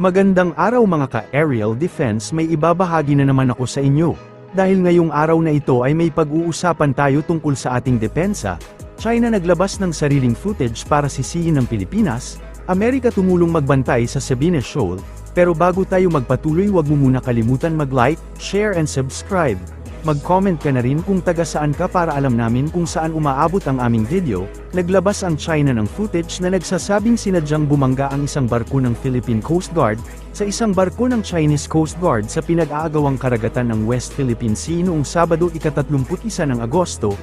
Magandang araw mga ka-aerial defense, may ibabahagi na naman ako sa inyo. Dahil ngayong araw na ito ay may pag-uusapan tayo tungkol sa ating depensa. China naglabas ng sariling footage para sisihin ng Pilipinas, Amerika tumulong magbantay sa Sabines Shoal, pero bago tayo magpatuloy huwag mo muna kalimutan mag-like, share and subscribe. Mag-comment ka na rin kung taga saan ka para alam namin kung saan umaabot ang aming video. Naglabas ang China ng footage na nagsasabing sinadyang bumangga ang isang barko ng Philippine Coast Guard sa isang barko ng Chinese Coast Guard sa pinag-aagawang karagatan ng West Philippine Sea noong Sabado ika-31 ng Agosto.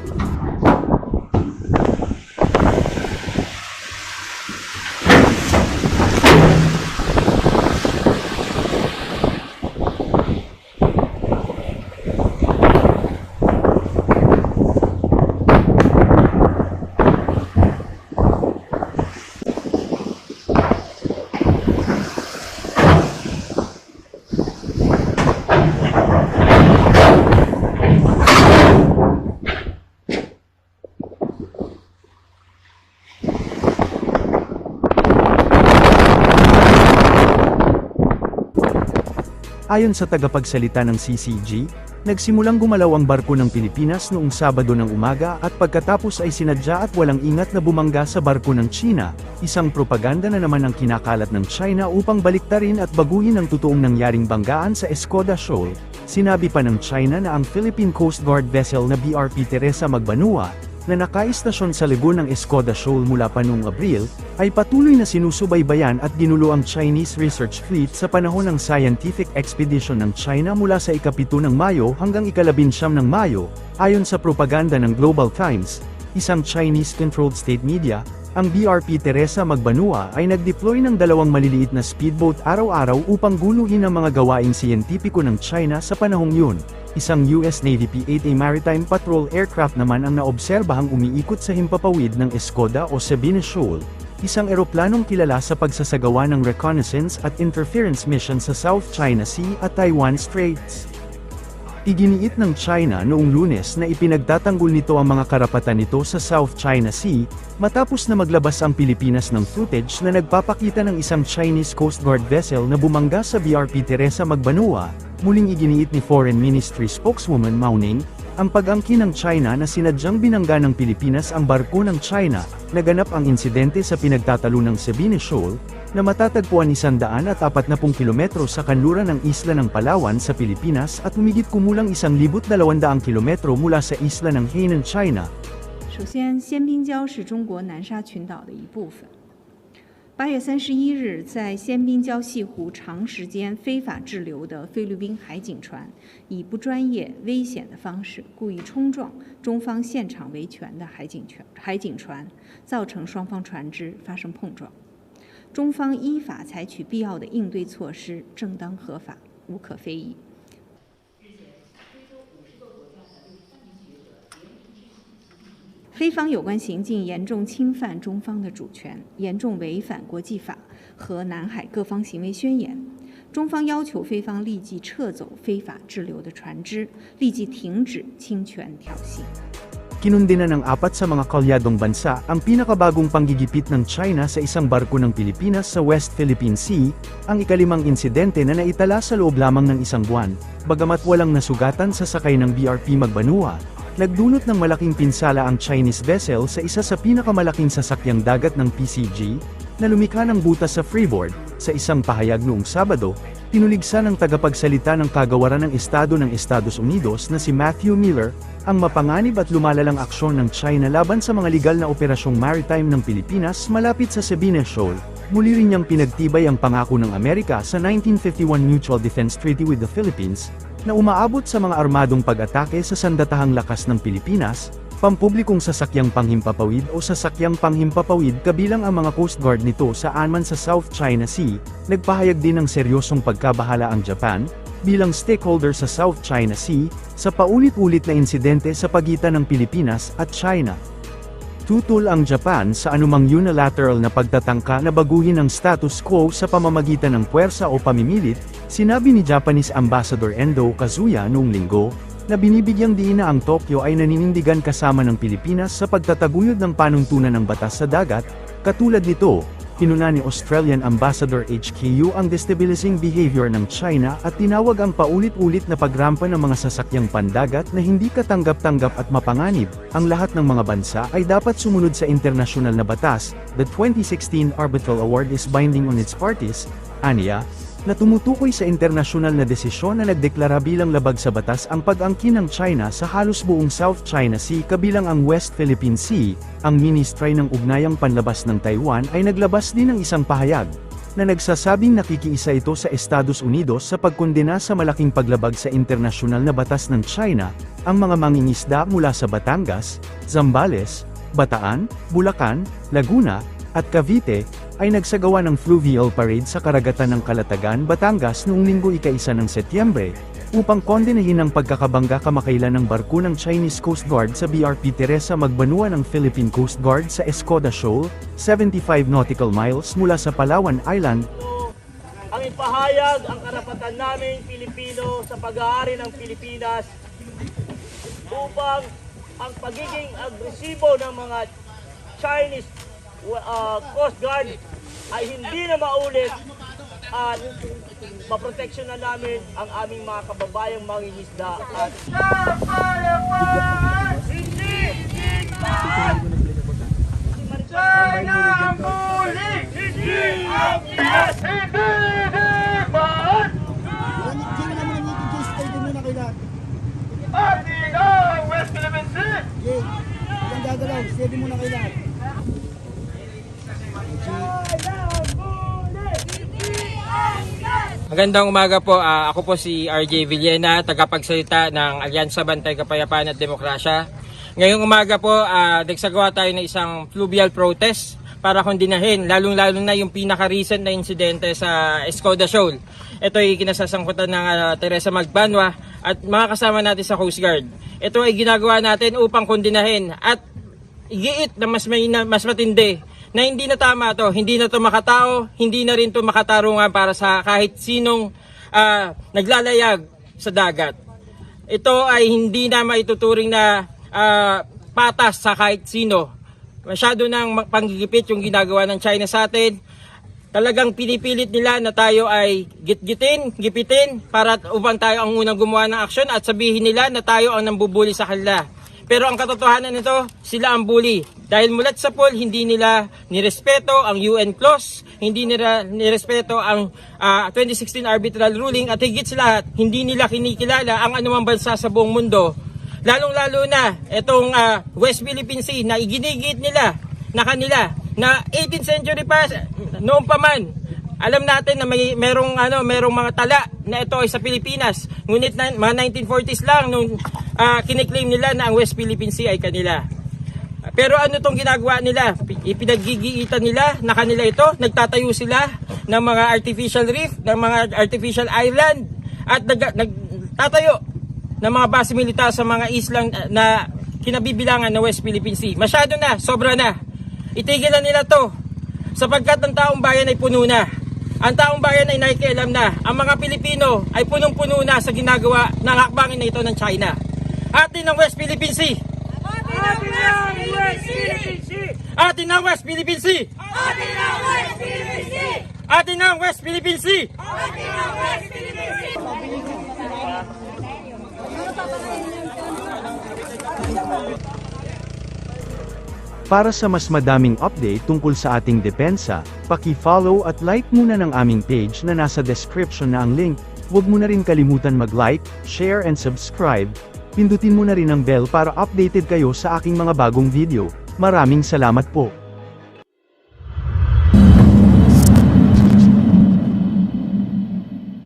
Ayon sa tagapagsalita ng CCG, nagsimulang gumalaw ang barko ng Pilipinas noong Sabado ng umaga at pagkatapos ay sinadya at walang ingat na bumangga sa barko ng China, isang propaganda na naman ang kinakalat ng China upang baliktarin at baguhin ang totoong nangyaring banggaan sa Escoda Shoal. Sinabi pa ng China na ang Philippine Coast Guard vessel na BRP Teresa Magbanua, na nakaistasyon sa legon ng Escoda Shoal mula pa noong Abril, ay patuloy na sinusubaybayan at ginulo ang Chinese Research Fleet sa panahon ng scientific expedition ng China mula sa ika-7 ng Mayo hanggang ika-19 ng Mayo, ayon sa propaganda ng Global Times, isang Chinese-controlled state media. Ang BRP Teresa Magbanua ay nag-deploy ng 2 maliliit na speedboat araw-araw upang guluhin ang mga gawaing siyentipiko ng China sa panahong yun. Isang US Navy P-8A Maritime Patrol aircraft naman ang naobserbahang umiikot sa himpapawid ng Escoda o Sabines Shoal, isang eroplanong kilala sa pagsasagawa ng reconnaissance at interference mission sa South China Sea at Taiwan Straits. Iginiit ng China noong Lunes na ipinagtatanggol nito ang mga karapatan nito sa South China Sea, matapos na maglabas ang Pilipinas ng footage na nagpapakita ng isang Chinese Coast Guard vessel na bumangga sa BRP Teresa Magbanua. Muling iginiit ni Foreign Ministry spokeswoman Mao Ning, ang pag-angkin ng China na sinadyang binangga ng Pilipinas ang barko ng China. Naganap ang insidente sa pinagtatalo ng Sabines Shoal, na matatagpuan 140 kilometro sa kanluran ng isla ng Palawan sa Pilipinas at humigit kumulang 1,200 kilometro mula sa isla ng Hainan, China. 首先，鲜滨礁是中国南沙群岛的一部分。8月31日，在鲜滨礁西湖长时间非法滞留的菲律宾海警船，以不专业、危险的方式故意冲撞中方现场维权的海警船，造成双方船只发生碰撞。中方依法采取必要的应对措施，正当合法，无可非议。 菲方有关行径严重侵犯中方的主权，严重违反国际法和南海各方行为宣言。中方要求菲方立即撤走非法滞留的船只，立即停止侵权挑衅。 Kinundina ng 4 sa mga kalyadong bansa ang pinakabagong panggigipit ng China sa isang barko ng Pilipinas sa West Philippine Sea, ang ika-5 insidente na naitala sa loob lamang ng isang buwan. Bagamat walang nasugatan sa sakay ng BRP Magbanua, nagdulot ng malaking pinsala ang Chinese vessel sa isa sa pinakamalaking sasakyang dagat ng PCG, na lumikha ng butas sa freeboard. Sa isang pahayag noong Sabado, tinuligsa ng tagapagsalita ng kagawaran ng Estado ng Estados Unidos na si Matthew Miller, ang mapanganib at lumalalang aksyon ng China laban sa mga legal na operasyong maritime ng Pilipinas malapit sa Sabines Shoal. Muli rin niyang pinagtibay ang pangako ng Amerika sa 1951 Mutual Defense Treaty with the Philippines, na umaabot sa mga armadong pag-atake sa sandatahang lakas ng Pilipinas, pampublikong sasakyang panghimpapawid o sasakyang panghimpapawid kabilang ang mga Coast Guard nito saan man sa South China Sea. Nagpahayag din ng seryosong pagkabahala ang Japan, bilang stakeholder sa South China Sea, sa paulit-ulit na insidente sa pagitan ng Pilipinas at China. Tutol ang Japan sa anumang unilateral na pagtatangka na baguhin ang status quo sa pamamagitan ng puwersa o pamimilit, sinabi ni Japanese Ambassador Endo Kazuya noong Linggo, na binibigyang diin na ang Tokyo ay naninindigan kasama ng Pilipinas sa pagtataguyod ng panuntunan ng batas sa dagat. Katulad nito, pinuna ni Australian Ambassador HKU ang destabilizing behavior ng China at tinawag ang paulit-ulit na pagrampa ng mga sasakyang pandagat na hindi katanggap-tanggap at mapanganib. Ang lahat ng mga bansa ay dapat sumunod sa internasyonal na batas. The 2016 Arbitral Award is binding on its parties, aniya, na tumutukoy sa internasyonal na desisyon na nagdeklara bilang labag sa batas ang pag-angkin ng China sa halos buong South China Sea kabilang ang West Philippine Sea. Ang Ministry ng Ugnayang Panlabas ng Taiwan ay naglabas din ng isang pahayag na nagsasabing nakikiisa ito sa Estados Unidos sa pagkondena sa malaking paglabag sa internasyonal na batas ng China. Ang mga mangingisda mula sa Batangas, Zambales, Bataan, Bulacan, Laguna, at Cavite ay nagsagawa ng fluvial parade sa karagatan ng Calatagan, Batangas noong Linggo ika-1 ng Setyembre, upang kondenahin ang pagkakabangga kamakailan ng barko ng Chinese Coast Guard sa BRP Teresa Magbanua ng Philippine Coast Guard sa Escoda Shoal, 75 nautical miles mula sa Palawan Island. Ang ipahayag ang karapatan naming Pilipino sa pag-aari ng Pilipinas upang ang pagiging agresibo ng mga Chinese Coast Guard ay hindi na maulit at maproteksyonan namin ang aming mga kababayang mangingisda at China muli! Hindi ang Pinas! Hindi man! Ating ang West Philippine Sea! Ang gagalaw, steady muna kayo lahat. Magandang umaga po. Ako po si RJ Villena, tagapagsalita ng Alyansa Bantay Kapayapaan at Demokrasya. Ngayong umaga po, nagsagawa tayo ng isang fluvial protest para kondinahin, lalong-lalo na yung pinaka-recent na insidente sa Escoda Shoal. Ito ay kinasasangkutan ng Teresa Magbanua at mga kasama natin sa Coast Guard. Ito ay ginagawa natin upang kondinahin at igiit na mas matindi na hindi na tama to, hindi na to makatao, hindi na rin to makatarungan para sa kahit sinong naglalayag sa dagat. Ito ay hindi na maituturing na patas sa kahit sino. Masyado ng panggigipit yung ginagawa ng China sa atin. Talagang pinipilit nila na tayo ay gipitin para upang tayo ang unang gumawa ng aksyon at sabihin nila na tayo ang nambubuli sa kanila. Pero ang katotohanan nito, sila ang bully. Dahil mulat sa pool, hindi nila nirespeto ang UN clause, hindi nila nirespeto ang 2016 arbitral ruling, at higit sa lahat, hindi nila kinikilala ang anumang bansa sa buong mundo. Lalong-lalo na itong West Philippine Sea na iginigit nila na kanila na 18th century pa noon pa man. Alam natin na merong mga tala na ito ay sa Pilipinas. Ngunit mga 1940s lang nung kiniklaim nila na ang West Philippine Sea ay kanila. Pero ano tong ginagawa nila? Ipinagigiitan nila na kanila ito. Nagtatayo sila ng mga artificial reef, ng mga artificial island, at nagtatayo ng mga base militar sa mga islang na kinabibilangan ng West Philippine Sea. Masyado na, sobra na. Itigil na nila to sapagkat ang taong bayan ay puno na. Ang taong bayan ay nakikialam na. Ang mga Pilipino ay punong-puno na sa ginagawa ng hakbangin na ito ng China. Atin ang West Philippine Sea! Atin ang West Philippine Sea! Atin ang West Philippine Sea! Atin ang West Philippine Sea! Atin ang West Philippine Sea! Atin ang West Philippine Sea! Para sa mas madaming update tungkol sa ating depensa, paki-follow at like muna ng aming page na nasa description na ang link. Huwag mo na rin kalimutan mag-like, share and subscribe. Pindutin mo na rin ang bell para updated kayo sa aking mga bagong video. Maraming salamat po.